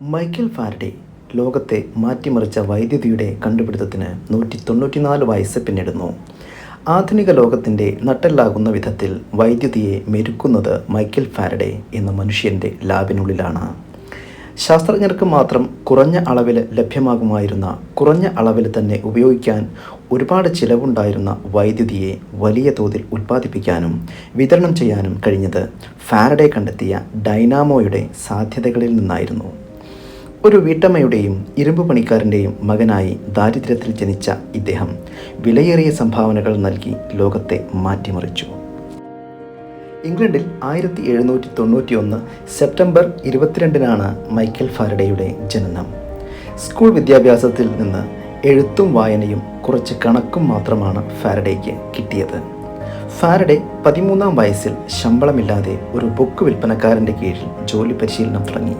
Michael Faraday ലോകത്തെ മാറ്റിമറിച്ച വൈദ്യുതിയുടെ കണ്ടുപിടുത്തത്തിന് 194 വയസ്സ് പിന്നിടുന്നു. ആധുനിക ലോകത്തിൻ്റെ നട്ടെല്ലാകുന്ന വിധത്തിൽ വൈദ്യുതിയെ മെരുക്കുന്നത് മൈക്കൽ ഫാരഡെ എന്ന മനുഷ്യൻ്റെ ലാബിനുള്ളിലാണ്. ശാസ്ത്രജ്ഞർക്ക് മാത്രം കുറഞ്ഞ അളവിൽ ലഭ്യമാകുമായിരുന്ന, കുറഞ്ഞ അളവിൽ തന്നെ ഉപയോഗിക്കാൻ ഒരുപാട് ചിലവുണ്ടായിരുന്ന വൈദ്യുതിയെ വലിയ തോതിൽ ഉൽപ്പാദിപ്പിക്കാനും വിതരണം ചെയ്യാനും കഴിഞ്ഞത് ഫാരഡെ കണ്ടെത്തിയ ഡൈനാമോയുടെ സാധ്യതകളിൽ നിന്നായിരുന്നു. ഒരു വീട്ടമ്മയുടെയും ഇരുമ്പ് പണിക്കാരൻ്റെയും മകനായി ദാരിദ്ര്യത്തിൽ ജനിച്ച ഇദ്ദേഹം വിലയേറിയ സംഭാവനകൾ നൽകി ലോകത്തെ മാറ്റിമറിച്ചു. ഇംഗ്ലണ്ടിൽ 1791 സെപ്റ്റംബർ 22-നാണ് മൈക്കൽ ഫാരഡെയുടെ ജനനം. സ്കൂൾ വിദ്യാഭ്യാസത്തിൽ നിന്ന് എഴുത്തും വായനയും കുറച്ച് കണക്കും മാത്രമാണ് ഫാരഡെയ്ക്ക് കിട്ടിയത്. ഫാരഡെ 13-ാം വയസ്സിൽ ശമ്പളമില്ലാതെ ഒരു ബുക്ക് വിൽപ്പനക്കാരൻ്റെ കീഴിൽ ജോലി പരിശീലനം തുടങ്ങി.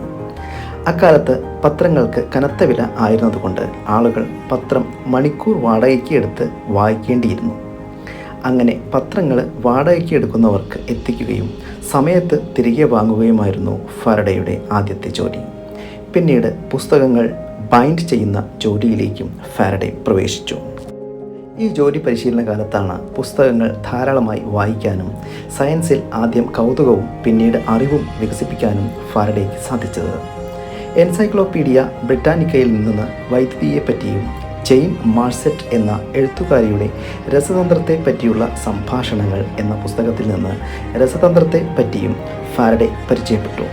അക്കാലത്ത് പത്രങ്ങൾക്ക് കനത്ത വില ആയിരുന്നതുകൊണ്ട് ആളുകൾ പത്രം മണിക്കൂർ വാടകയ്ക്ക് എടുത്ത് വായിക്കേണ്ടിയിരുന്നു. അങ്ങനെ പത്രങ്ങൾ വാടകയ്ക്ക് എടുക്കുന്നവർക്ക് എത്തിക്കുകയും സമയത്ത് തിരികെ വാങ്ങുകയുമായിരുന്നു ഫാരഡെയുടെ ആദ്യത്തെ ജോലി. പിന്നീട് പുസ്തകങ്ങൾ ബൈൻഡ് ചെയ്യുന്ന ജോലിയിലേക്കും ഫാരഡെ പ്രവേശിച്ചു. ഈ ജോലി പരിശീലന കാലത്താണ് പുസ്തകങ്ങൾ ധാരാളമായി വായിക്കാനും സയൻസിൽ ആദ്യം കൗതുകവും പിന്നീട് അറിവും വികസിപ്പിക്കാനും ഫാരഡെയ്ക്ക് സാധിച്ചത്. എൻസൈക്ലോപീഡിയ ബ്രിട്ടാനിക്കയിൽ നിന്ന് വൈദ്യുതിയെപ്പറ്റിയും ജെയിൻ മാർസെറ്റ് എന്ന എഴുത്തുകാരിയുടെ രസതന്ത്രത്തെ പറ്റിയുള്ള സംഭാഷണങ്ങൾ എന്ന പുസ്തകത്തിൽ നിന്ന് രസതന്ത്രത്തെ പറ്റിയും ഫാരഡെ പരിചയപ്പെട്ടു.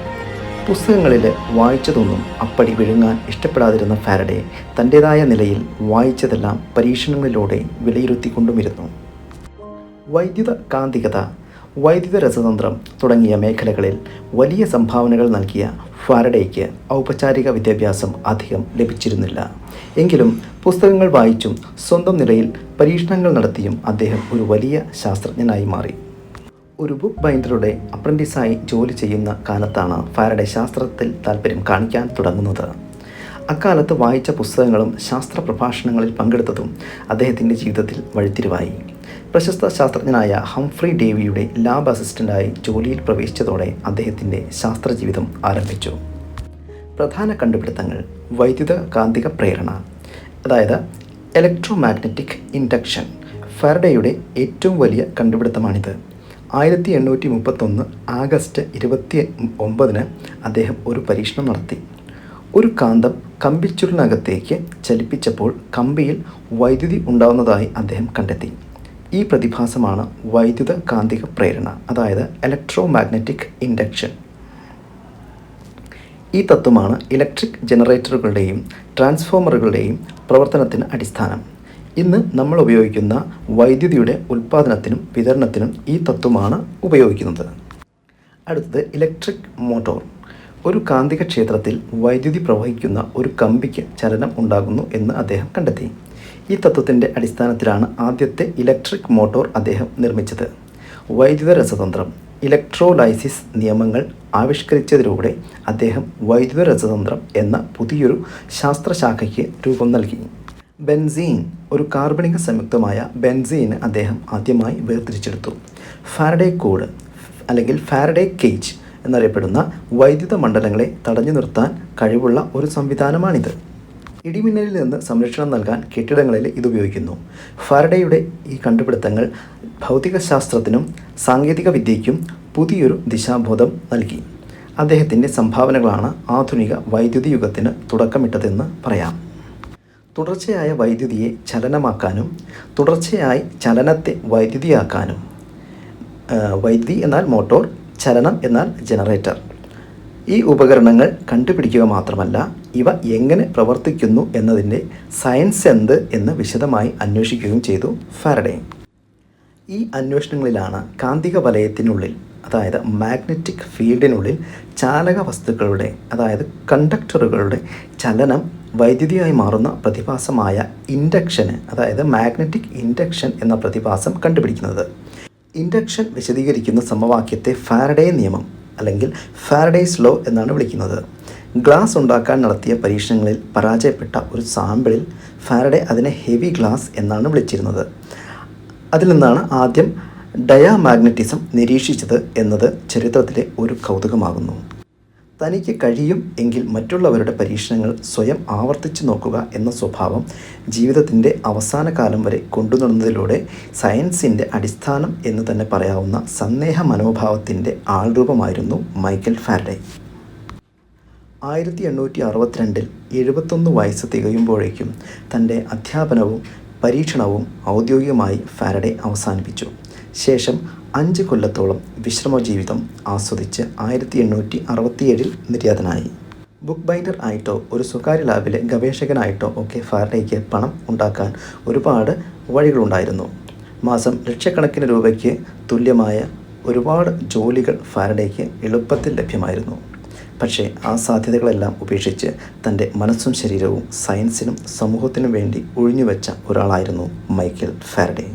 പുസ്തകങ്ങളിൽ വായിച്ചതൊന്നും അപ്പടി വിഴുങ്ങാൻ ഇഷ്ടപ്പെടാതിരുന്ന ഫാരഡെ തൻ്റേതായ നിലയിൽ വായിച്ചതെല്ലാം പരീക്ഷണങ്ങളിലൂടെ വിലയിരുത്തിക്കൊണ്ടുമിരുന്നു. വൈദ്യുത കാന്തികത, വൈദ്യുത രസതന്ത്രം തുടങ്ങിയ മേഖലകളിൽ വലിയ സംഭാവനകൾ നൽകിയ ഫാരഡെയ്ക്ക് ഔപചാരിക വിദ്യാഭ്യാസം അധികം ലഭിച്ചിരുന്നില്ല. എങ്കിലും പുസ്തകങ്ങൾ വായിച്ചും സ്വന്തം നിലയിൽ പരീക്ഷണങ്ങൾ നടത്തിയും അദ്ദേഹം ഒരു വലിയ ശാസ്ത്രജ്ഞനായി മാറി. ഒരു ബുക്ക് ബൈൻഡറുടെ അപ്രൻറ്റീസായി ജോലി ചെയ്യുന്ന കാലത്താണ് ഫാരഡെ ശാസ്ത്രത്തിൽ താല്പര്യം കാണിക്കാൻ തുടങ്ങുന്നത്. അക്കാലത്ത് വായിച്ച പുസ്തകങ്ങളും ശാസ്ത്ര പ്രഭാഷണങ്ങളിൽ പങ്കെടുത്തതും അദ്ദേഹത്തിൻ്റെ ജീവിതത്തിൽ വഴിത്തിരിവായി. പ്രശസ്ത ശാസ്ത്രജ്ഞനായ ഹംഫ്രി ഡേവിയുടെ ലാബ് അസിസ്റ്റൻ്റായി ജോലിയിൽ പ്രവേശിച്ചതോടെ അദ്ദേഹത്തിൻ്റെ ശാസ്ത്രജീവിതം ആരംഭിച്ചു. പ്രധാന കണ്ടുപിടുത്തങ്ങൾ: വൈദ്യുത കാന്തിക പ്രേരണ, അതായത് ഇലക്ട്രോമാഗ്നറ്റിക് ഇൻഡക്ഷൻ. ഫാരഡെയുടെ ഏറ്റവും വലിയ കണ്ടുപിടുത്തമാണിത്. 1831 ആഗസ്റ്റ് 29-ന് അദ്ദേഹം ഒരു പരീക്ഷണം നടത്തി. ഒരു കാന്തം കമ്പിച്ചുരുളിനകത്തേക്ക് ചലിപ്പിച്ചപ്പോൾ കമ്പിയിൽ വൈദ്യുതി ഉണ്ടാവുന്നതായി അദ്ദേഹം കണ്ടെത്തി. ഈ പ്രതിഭാസമാണ് വൈദ്യുത കാന്തിക പ്രേരണ, അതായത് ഇലക്ട്രോമാഗ്നറ്റിക് ഇൻഡക്ഷൻ. ഈ തത്വമാണ് ഇലക്ട്രിക് ജനറേറ്ററുകളുടെയും ട്രാൻസ്ഫോമറുകളുടെയും പ്രവർത്തനത്തിന് അടിസ്ഥാനം. ഇന്ന് നമ്മൾ ഉപയോഗിക്കുന്ന വൈദ്യുതിയുടെ ഉൽപ്പാദനത്തിനും വിതരണത്തിനും ഈ തത്വമാണ് ഉപയോഗിക്കുന്നത്. അടുത്തത് ഇലക്ട്രിക് മോട്ടോർ. ഒരു കാന്തിക ക്ഷേത്രത്തിൽ വൈദ്യുതി പ്രവഹിക്കുന്ന ഒരു കമ്പിക്ക് ചലനം ഉണ്ടാകുന്നു എന്ന് അദ്ദേഹം കണ്ടെത്തി. ഈ തത്വത്തിൻ്റെ അടിസ്ഥാനത്തിലാണ് ആദ്യത്തെ ഇലക്ട്രിക് മോട്ടോർ അദ്ദേഹം നിർമ്മിച്ചത്. വൈദ്യുത രസതന്ത്രം, ഇലക്ട്രോലൈസിസ് നിയമങ്ങൾ ആവിഷ്കരിച്ചതിലൂടെ അദ്ദേഹം വൈദ്യുത രസതന്ത്രം എന്ന പുതിയൊരു ശാസ്ത്രശാഖയ്ക്ക് രൂപം നൽകി. ബെൻസീൻ, ഒരു കാർബണിക സംയുക്തമായ ബെൻസീന് അദ്ദേഹം ആദ്യമായി വേർതിരിച്ചെടുത്തു. ഫാരഡെ കോഡ് അല്ലെങ്കിൽ ഫാരഡെ കേജ് എന്നറിയപ്പെടുന്ന വൈദ്യുത മണ്ഡലങ്ങളെ തടഞ്ഞു നിർത്താൻ കഴിവുള്ള ഒരു സംവിധാനമാണിത്. ഇടിമിന്നലിൽ നിന്ന് സംരക്ഷണം നൽകാൻ കെട്ടിടങ്ങളിൽ ഇതുപയോഗിക്കുന്നു. ഫാരഡെയുടെ ഈ കണ്ടുപിടുത്തങ്ങൾ ഭൗതികശാസ്ത്രത്തിനും സാങ്കേതിക വിദ്യയ്ക്കും പുതിയൊരു ദിശാബോധം നൽകി. അദ്ദേഹത്തിൻ്റെ സംഭാവനകളാണ് ആധുനിക വൈദ്യുതി യുഗത്തിന് തുടക്കമിട്ടതെന്ന് പറയാം. തുടർച്ചയായ വൈദ്യുതിയെ ചലനമാക്കാനും തുടർച്ചയായി ചലനത്തെ വൈദ്യുതിയാക്കാനും, വൈദ്യുതി എന്നാൽ മോട്ടോർ, ചലനം എന്നാൽ ജനറേറ്റർ. ഈ ഉപകരണങ്ങൾ കണ്ടുപിടിക്കുക മാത്രമല്ല, ഇവ എങ്ങനെ പ്രവർത്തിക്കുന്നു എന്നതിൻ്റെ സയൻസ് എന്ത് എന്ന് വിശദമായി അന്വേഷിക്കുകയും ചെയ്തു ഫാരഡെ. ഈ അന്വേഷണങ്ങളിലാണ് കാന്തിക വലയത്തിനുള്ളിൽ, അതായത് മാഗ്നറ്റിക് ഫീൽഡിനുള്ളിൽ ചാലക വസ്തുക്കളുടെ, അതായത് കണ്ടക്ടറുകളുടെ ചലനം വൈദ്യുതിയായി മാറുന്ന പ്രതിഭാസമായ ഇൻഡക്ഷന്, അതായത് മാഗ്നറ്റിക് ഇൻഡക്ഷൻ എന്ന പ്രതിഭാസം കണ്ടുപിടിക്കുന്നത്. ഇൻഡക്ഷൻ വിശദീകരിക്കുന്ന സമവാക്യത്തെ ഫാരഡെ നിയമം അല്ലെങ്കിൽ ഫാരഡേസ് ലോ എന്നാണ് വിളിക്കുന്നത്. ഗ്ലാസ് ഉണ്ടാക്കാൻ നടത്തിയ പരീക്ഷണങ്ങളിൽ പരാജയപ്പെട്ട ഒരു സാമ്പിളിൽ ഫാരഡെ അതിനെ ഹെവി ഗ്ലാസ് എന്നാണ് വിളിച്ചിരുന്നത്. അതിൽ നിന്നാണ് ആദ്യം ഡയാമാഗ്നറ്റിസം നിരീക്ഷിച്ചത് എന്നത് ചരിത്രത്തിലെ ഒരു കൗതുകമാകുന്നു. തനിക്ക് കഴിയും എങ്കിൽ മറ്റുള്ളവരുടെ പരീക്ഷണങ്ങൾ സ്വയം ആവർത്തിച്ചു നോക്കുക എന്ന സ്വഭാവം ജീവിതത്തിൻ്റെ അവസാന കാലം വരെ കൊണ്ടുവന്നതിലൂടെ സയൻസിൻ്റെ അടിസ്ഥാനം എന്ന് തന്നെ പറയാവുന്ന സന്ദേഹ മനോഭാവത്തിൻ്റെ ആൾരൂപമായിരുന്നു മൈക്കൽ ഫാരഡെ. 1862 71 വയസ്സ് തികയുമ്പോഴേക്കും തൻ്റെ അധ്യാപനവും പരീക്ഷണവും ഔദ്യോഗികമായി ഫാരഡെ അവസാനിപ്പിച്ചു. ശേഷം 5 കൊല്ലത്തോളം വിശ്രമജീവിതം ആസ്വദിച്ച് 1867 നിര്യാതനായി. ബുക്ക് ബൈൻഡർ ആയിട്ടോ ഒരു സ്വകാര്യ ലാബിലെ ഗവേഷകനായിട്ടോ ഒക്കെ ഫാരഡെയ്ക്ക് പണം ഉണ്ടാക്കാൻ ഒരുപാട് വഴികളുണ്ടായിരുന്നു. മാസം ലക്ഷക്കണക്കിന് രൂപയ്ക്ക് തുല്യമായ ഒരുപാട് ജോലികൾ ഫാരഡെയ്ക്ക് എളുപ്പത്തിൽ ലഭ്യമായിരുന്നു. പക്ഷേ ആ സാധ്യതകളെല്ലാം ഉപേക്ഷിച്ച് തൻ്റെ മനസ്സും ശരീരവും സയൻസിനും സമൂഹത്തിനും വേണ്ടി ഒഴിഞ്ഞുവെച്ച ഒരാളായിരുന്നു മൈക്കൽ ഫാരഡെ.